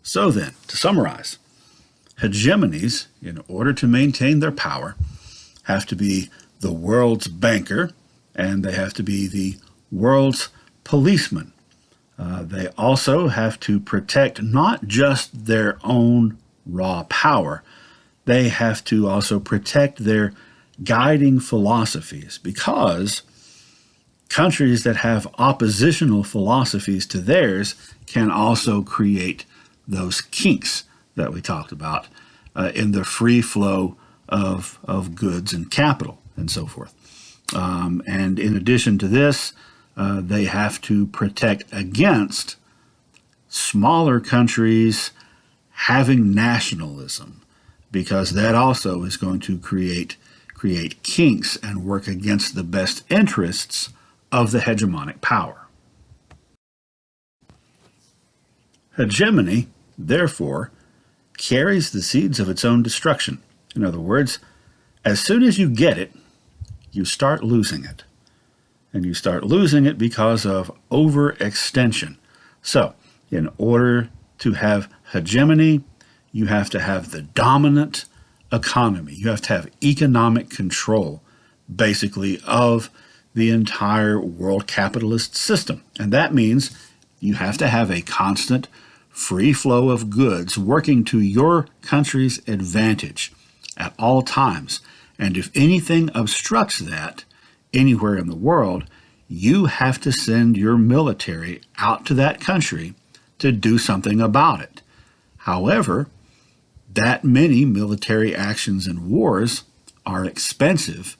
So then, to summarize, hegemonies, in order to maintain their power, have to be the world's banker, and they have to be the world's policeman. They also have to protect not just their own raw power, they have to also protect their guiding philosophies, because countries that have oppositional philosophies to theirs can also create those kinks that we talked about in the free flow of goods and capital and so forth. And in addition to this, they have to protect against smaller countries having nationalism, because that also is going to create kinks and work against the best interests of the hegemonic power. Hegemony, therefore, carries the seeds of its own destruction. In other words, as soon as you get it, you start losing it. And you start losing it because of overextension. So, in order to have hegemony, you have to have the dominant economy. You have to have economic control, basically, of the entire world capitalist system. And that means you have to have a constant free flow of goods working to your country's advantage at all times. And if anything obstructs that anywhere in the world, you have to send your military out to that country to do something about it. However, that many military actions and wars are expensive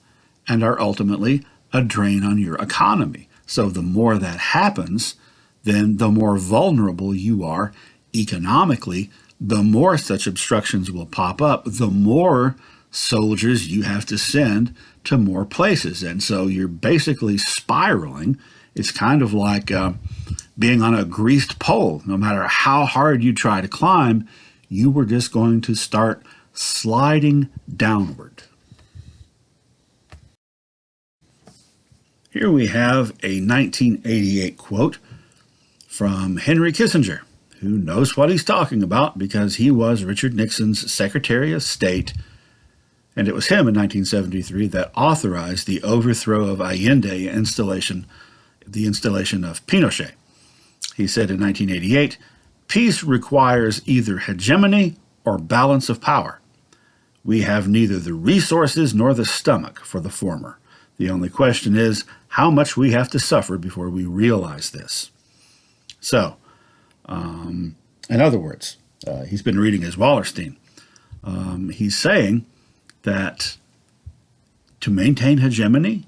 and are ultimately a drain on your economy. So the more that happens, then the more vulnerable you are economically, the more such obstructions will pop up, the more soldiers you have to send to more places. And so you're basically spiraling. It's kind of like being on a greased pole. No matter how hard you try to climb, you were just going to start sliding downward. Here we have a 1988 quote from Henry Kissinger, who knows what he's talking about because he was Richard Nixon's Secretary of State, and it was him in 1973 that authorized the overthrow of Allende and the installation of Pinochet. He said in 1988, "Peace requires either hegemony or balance of power. We have neither the resources nor the stomach for the former. The only question is how much we have to suffer before we realize this." So, in other words, he's been reading his Wallerstein. He's saying that to maintain hegemony,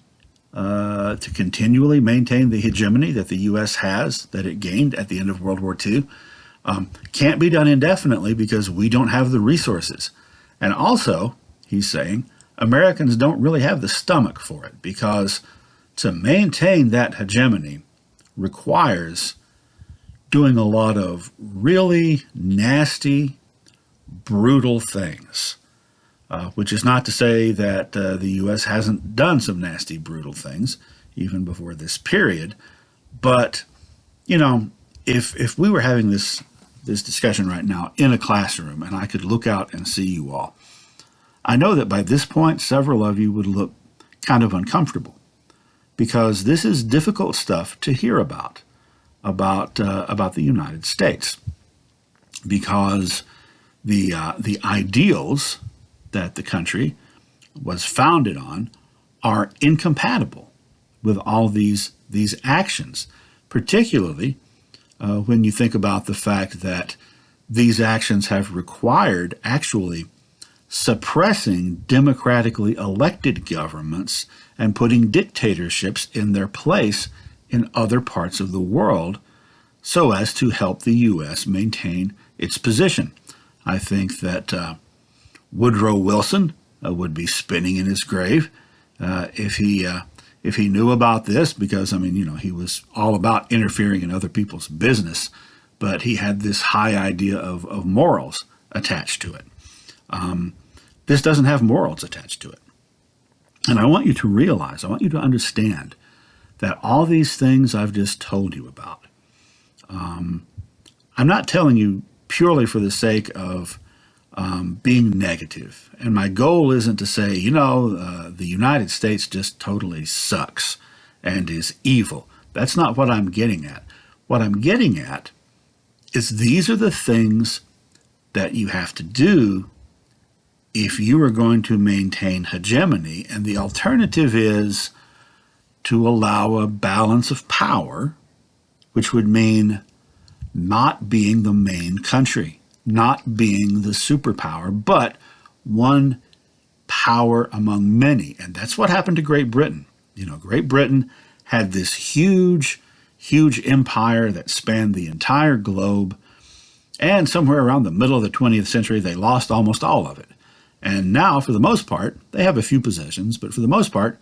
to continually maintain the hegemony that the U.S. has, that it gained at the end of World War II, can't be done indefinitely because we don't have the resources. And also, he's saying, Americans don't really have the stomach for it, because to maintain that hegemony requires doing a lot of really nasty, brutal things, which is not to say that the U.S. hasn't done some nasty, brutal things even before this period. But, you know, if we were having this discussion right now in a classroom and I could look out and see you all, I know that by this point, several of you would look kind of uncomfortable, because this is difficult stuff to hear about the United States, because the ideals that the country was founded on are incompatible with all these actions, particularly when you think about the fact that these actions have required actually suppressing democratically elected governments and putting dictatorships in their place in other parts of the world so as to help the U.S. maintain its position. I think that Woodrow Wilson would be spinning in his grave if he knew about this, because, I mean, you know, he was all about interfering in other people's business, but he had this high idea of morals attached to it. This doesn't have morals attached to it. And I want you to realize, I want you to understand that all these things I've just told you about, I'm not telling you purely for the sake of being negative. And my goal isn't to say, the United States just totally sucks and is evil. That's not what I'm getting at. What I'm getting at is these are the things that you have to do if you are going to maintain hegemony. And the alternative is to allow a balance of power, which would mean not being the main country, not being the superpower, but one power among many. And that's what happened to Great Britain. Great Britain had this huge, huge empire that spanned the entire globe. And somewhere around the middle of the 20th century, they lost almost all of it. And now, for the most part, they have a few possessions, but for the most part,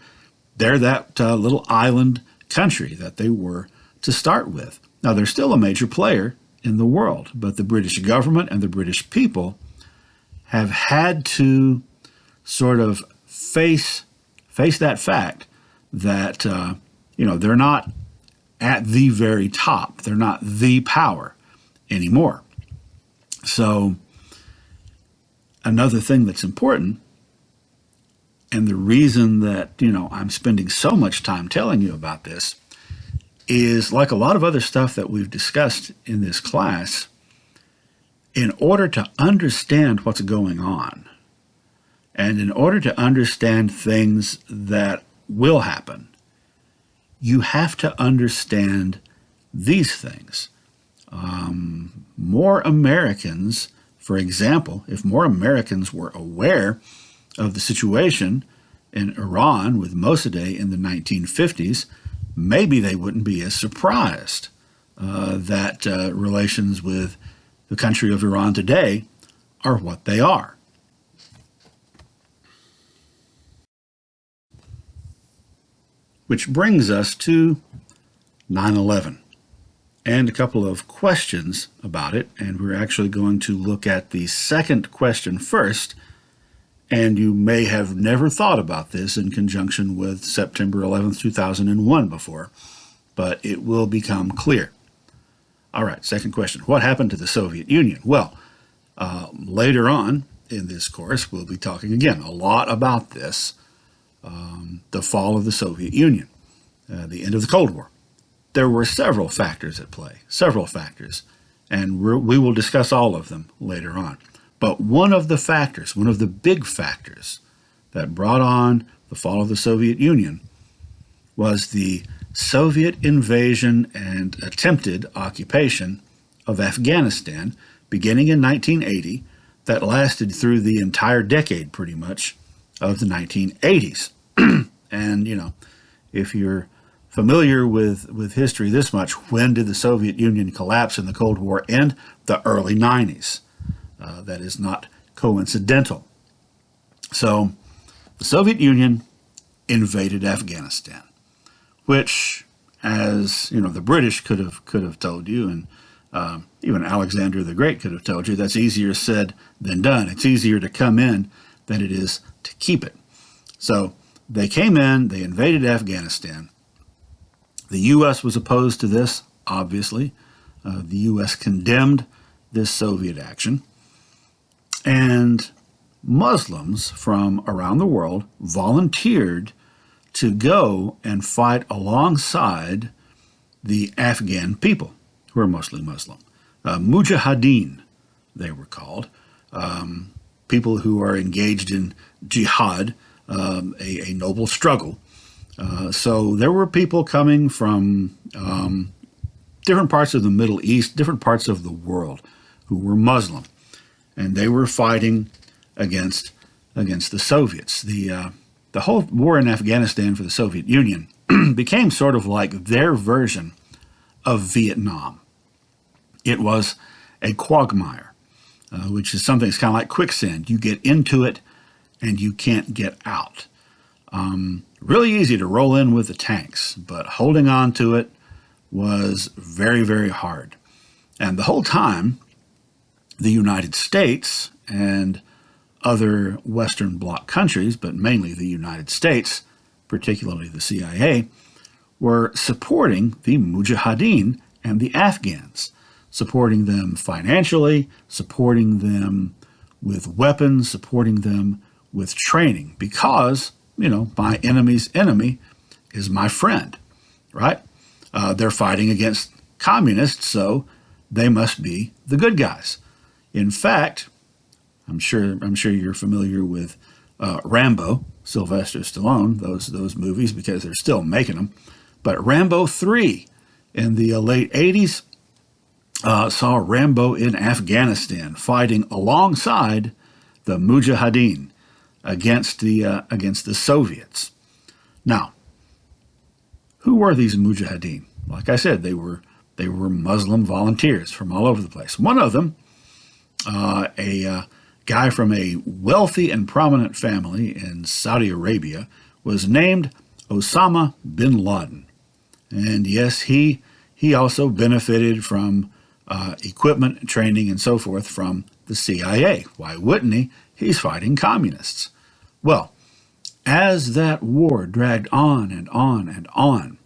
they're that little island country that they were to start with. Now, they're still a major player in the world, but the British government and the British people have had to sort of face that fact that, they're not at the very top. They're not the power anymore. So another thing that's important, and the reason that, I'm spending so much time telling you about this, is like a lot of other stuff that we've discussed in this class, in order to understand what's going on, and in order to understand things that will happen, you have to understand these things. More Americans, for example, if more Americans were aware of the situation in Iran with Mossadegh in the 1950s, maybe they wouldn't be as surprised that relations with the country of Iran today are what they are. Which brings us to 9/11 and a couple of questions about it. And we're actually going to look at the second question first. And you may have never thought about this in conjunction with September 11th, 2001 before, but it will become clear. All right, second question. What happened to the Soviet Union? Well, later on in this course, we'll be talking again a lot about this, the fall of the Soviet Union, the end of the Cold War. There were several factors at play, and we will discuss all of them later on. But one of the big factors that brought on the fall of the Soviet Union was the Soviet invasion and attempted occupation of Afghanistan beginning in 1980 that lasted through the entire decade, pretty much, of the 1980s. And, if you're familiar with history this much, when did the Soviet Union collapse and the Cold War end? The early 90s. That is not coincidental. So the Soviet Union invaded Afghanistan, which, as the British could have told you, and even Alexander the Great could have told you, that's easier said than done. It's easier to come in than it is to keep it. So they came in, they invaded Afghanistan. The U.S. was opposed to this, obviously. The U.S. condemned this Soviet action. And Muslims from around the world volunteered to go and fight alongside the Afghan people, who are mostly Muslim. Mujahideen, they were called. People who are engaged in jihad, a noble struggle. So there were people coming from different parts of the Middle East, different parts of the world, who were Muslim. And they were fighting against the Soviets. The whole war in Afghanistan for the Soviet Union became sort of like their version of Vietnam. It was a quagmire, which is something that's kind of like quicksand. You get into it and you can't get out. Really easy to roll in with the tanks, but holding on to it was very, very hard. And the whole time, the United States and other Western Bloc countries, but mainly the United States, particularly the CIA, were supporting the Mujahideen and the Afghans. supporting them financially, supporting them with weapons, supporting them with training, because, my enemy's enemy is my friend, right? They're fighting against communists, so they must be the good guys. In fact, I'm sure you're familiar with Rambo, Sylvester Stallone, those movies, because they're still making them. But Rambo 3 in the late 80s saw Rambo in Afghanistan fighting alongside the Mujahideen against the Soviets. Now, who were these Mujahideen? Like I said, they were Muslim volunteers from all over the place. One of them, a guy from a wealthy and prominent family in Saudi Arabia, was named Osama bin Laden. And yes, he also benefited from equipment, training, and so forth from the CIA. Why wouldn't he? He's fighting communists. Well, as that war dragged on and on and on,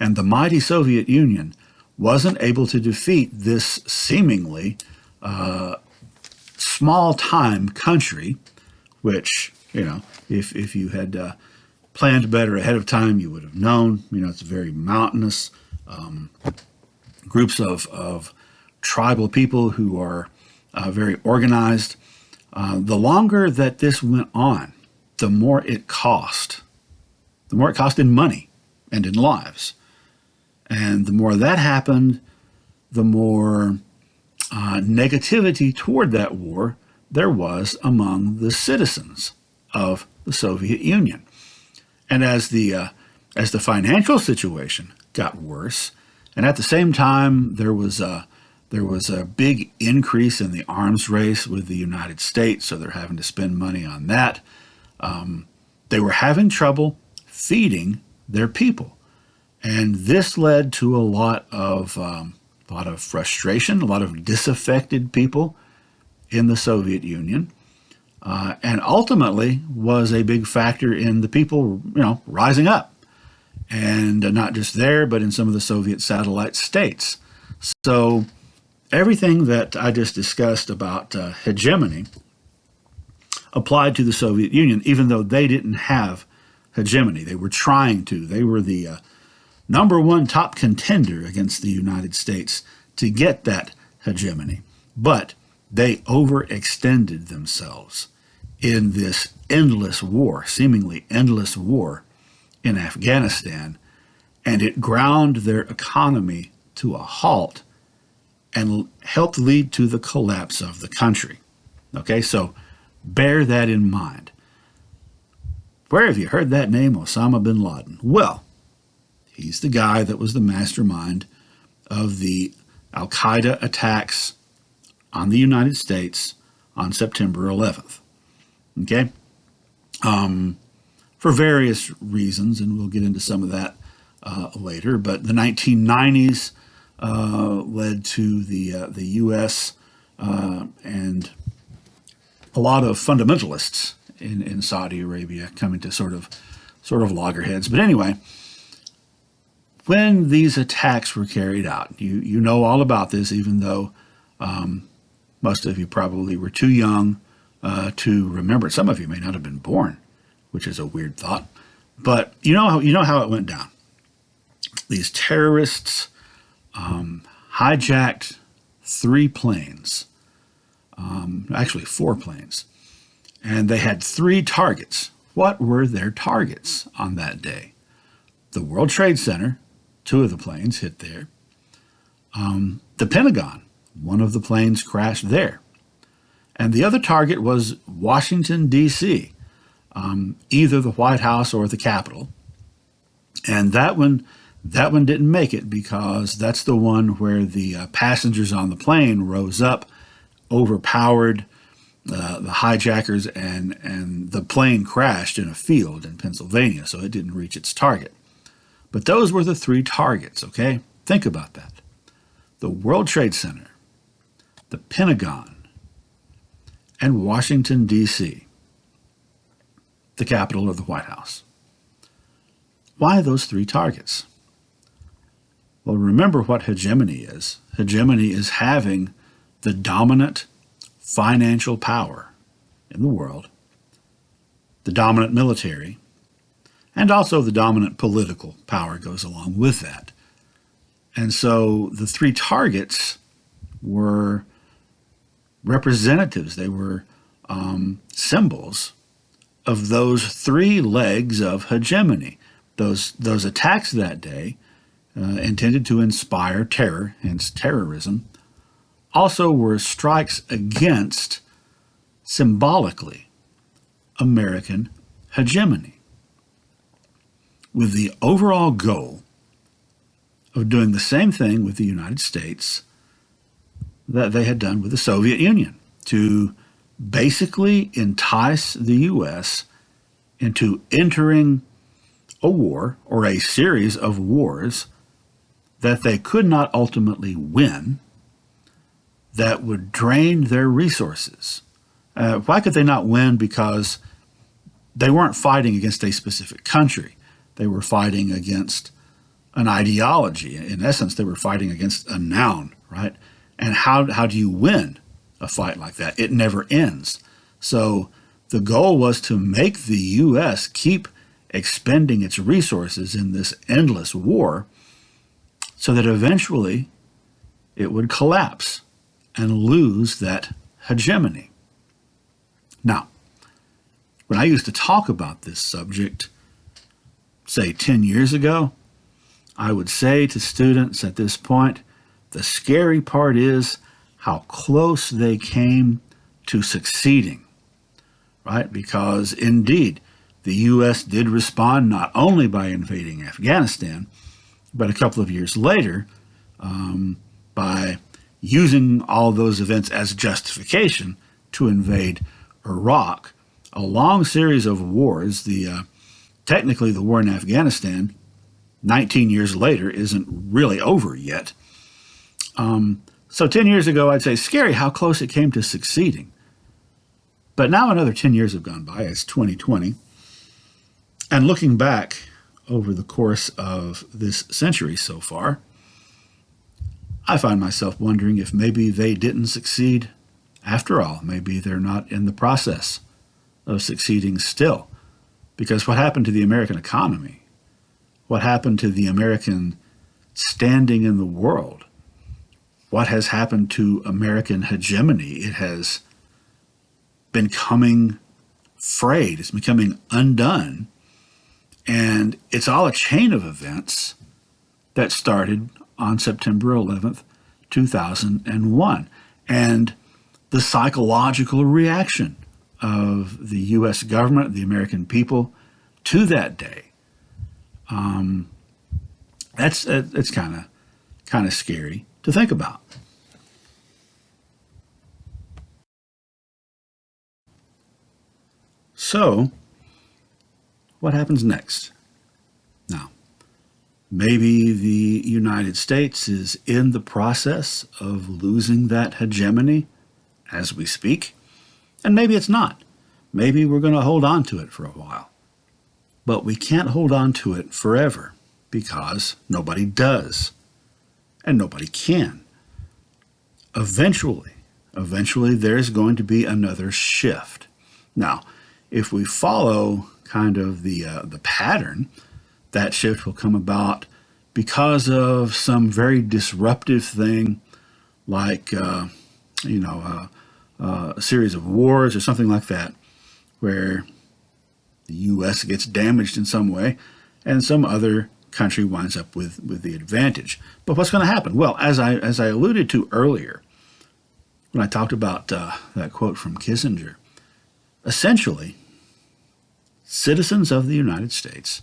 and the mighty Soviet Union wasn't able to defeat this seemingly small-time country, which, if you had planned better ahead of time, you would have known. It's very mountainous, groups of tribal people who are very organized. The longer that this went on, the more it cost. The more it cost in money and in lives. And the more that happened, the more negativity toward that war there was among the citizens of the Soviet Union. And as the financial situation got worse, and at the same time there was a big increase in the arms race with the United States, so they're having to spend money on that. They were having trouble feeding their people, and this led to a lot of frustration, a lot of disaffected people in the Soviet Union, and ultimately was a big factor in the people, rising up, and not just there, but in some of the Soviet satellite states. So everything that I just discussed about hegemony applied to the Soviet Union, even though they didn't have hegemony. They were trying to. They were the number one top contender against the United States to get that hegemony. But they overextended themselves in this endless war, seemingly endless war in Afghanistan, and it ground their economy to a halt and helped lead to the collapse of the country. Okay, so bear that in mind. Where have you heard that name, Osama bin Laden? Well, he's the guy that was the mastermind of the Al-Qaeda attacks on the United States on September 11th. Okay? For various reasons, and we'll get into some of that later, but the 1990s led to the U.S. And a lot of fundamentalists in Saudi Arabia coming to sort of loggerheads. But anyway, when these attacks were carried out, you know all about this, even though most of you probably were too young to remember. Some of you may not have been born, which is a weird thought. But you know how it went down. These terrorists hijacked 3 planes, actually 4 planes, and they had 3 targets. What were their targets on that day? The World Trade Center, 2 of the planes hit there. The Pentagon, 1 of the planes crashed there. And the other target was Washington, D.C., either the White House or the Capitol. And that one didn't make it because that's the one where the passengers on the plane rose up, overpowered the hijackers, and the plane crashed in a field in Pennsylvania, so it didn't reach its target. But those were the 3 targets, okay? Think about that. The World Trade Center, the Pentagon, and Washington, D.C., the Capitol or the White House. Why those 3 targets? Well, remember what hegemony is. Hegemony is having the dominant financial power in the world, the dominant military, and also the dominant political power goes along with that. And so the three targets were representatives. They were symbols of those three legs of hegemony. Those attacks that day intended to inspire terror, hence terrorism, also were strikes against, symbolically, American hegemony, with the overall goal of doing the same thing with the United States that they had done with the Soviet Union, to basically entice the U.S. into entering a war or a series of wars that they could not ultimately win, that would drain their resources. Why could they not win? Because they weren't fighting against a specific country. They were fighting against an ideology. In essence, they were fighting against a noun, right? And how do you win a fight like that? It never ends. So the goal was to make the U.S. keep expending its resources in this endless war so that eventually it would collapse and lose that hegemony. Now, when I used to talk about this subject, say 10 years ago, I would say to students at this point, the scary part is how close they came to succeeding, right? Because indeed, the U.S. did respond not only by invading Afghanistan, but a couple of years later, by using all those events as justification to invade Iraq. A long series of wars, technically the war in Afghanistan, 19 years later, isn't really over yet. So 10 years ago, I'd say scary how close it came to succeeding. But now another 10 years have gone by. It's 2020. And looking back over the course of this century so far, I find myself wondering if maybe they didn't succeed after all. Maybe they're not in the process of succeeding still. Because what happened to the American economy? What happened to the American standing in the world? What has happened to American hegemony? It has been coming frayed. It's becoming undone. And it's all a chain of events that started on September 11th, 2001. And the psychological reaction of the U.S. government, the American people, to that day, it's kind of scary to think about. So, what happens next? Now, maybe the United States is in the process of losing that hegemony as we speak, and maybe it's not. Maybe we're going to hold on to it for a while. But we can't hold on to it forever because nobody does, and nobody can. Eventually there's going to be another shift. Now, if we follow kind of the pattern, that shift will come about because of some very disruptive thing like, a series of wars or something like that, where the U.S. gets damaged in some way and some other country winds up with the advantage. But what's going to happen? Well, as I alluded to earlier, when I talked about that quote from Kissinger, essentially, citizens of the United States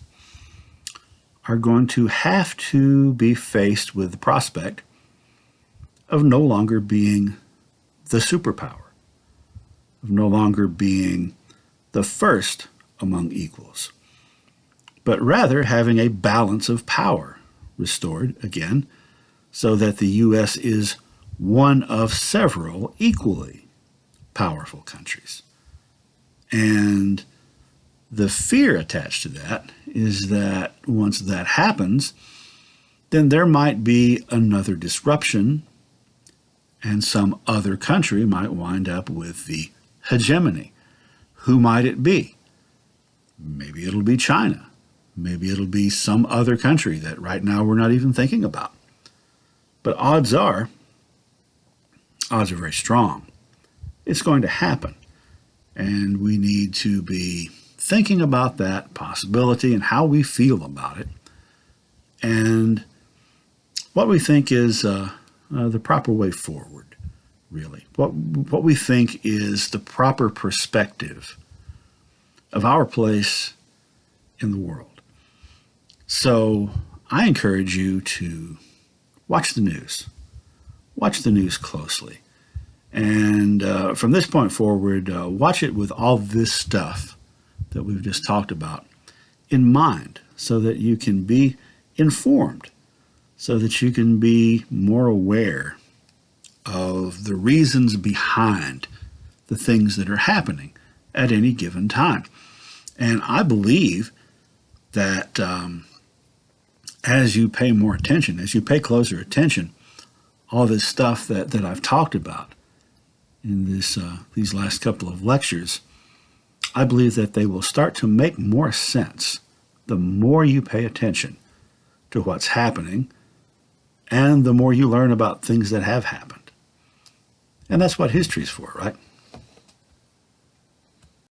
are going to have to be faced with the prospect of no longer being the superpower, of no longer being the first among equals, but rather having a balance of power restored again, so that the U.S. is one of several equally powerful countries. And the fear attached to that is that once that happens, then there might be another disruption, and some other country might wind up with the hegemony. Who might it be? Maybe it'll be China. Maybe it'll be some other country that right now we're not even thinking about. But odds are very strong. It's going to happen. And we need to be thinking about that possibility and how we feel about it, and what we think is the proper way forward, really. What we think is the proper perspective of our place in the world. So I encourage you to watch the news. Watch the news closely. And from this point forward, watch it with all this stuff that we've just talked about in mind, so that you can be informed, so that you can be more aware of the reasons behind the things that are happening at any given time. And I believe that as you pay more attention, as you pay closer attention, all this stuff that I've talked about in these last couple of lectures, I believe that they will start to make more sense the more you pay attention to what's happening and the more you learn about things that have happened. And that's what history is for, right?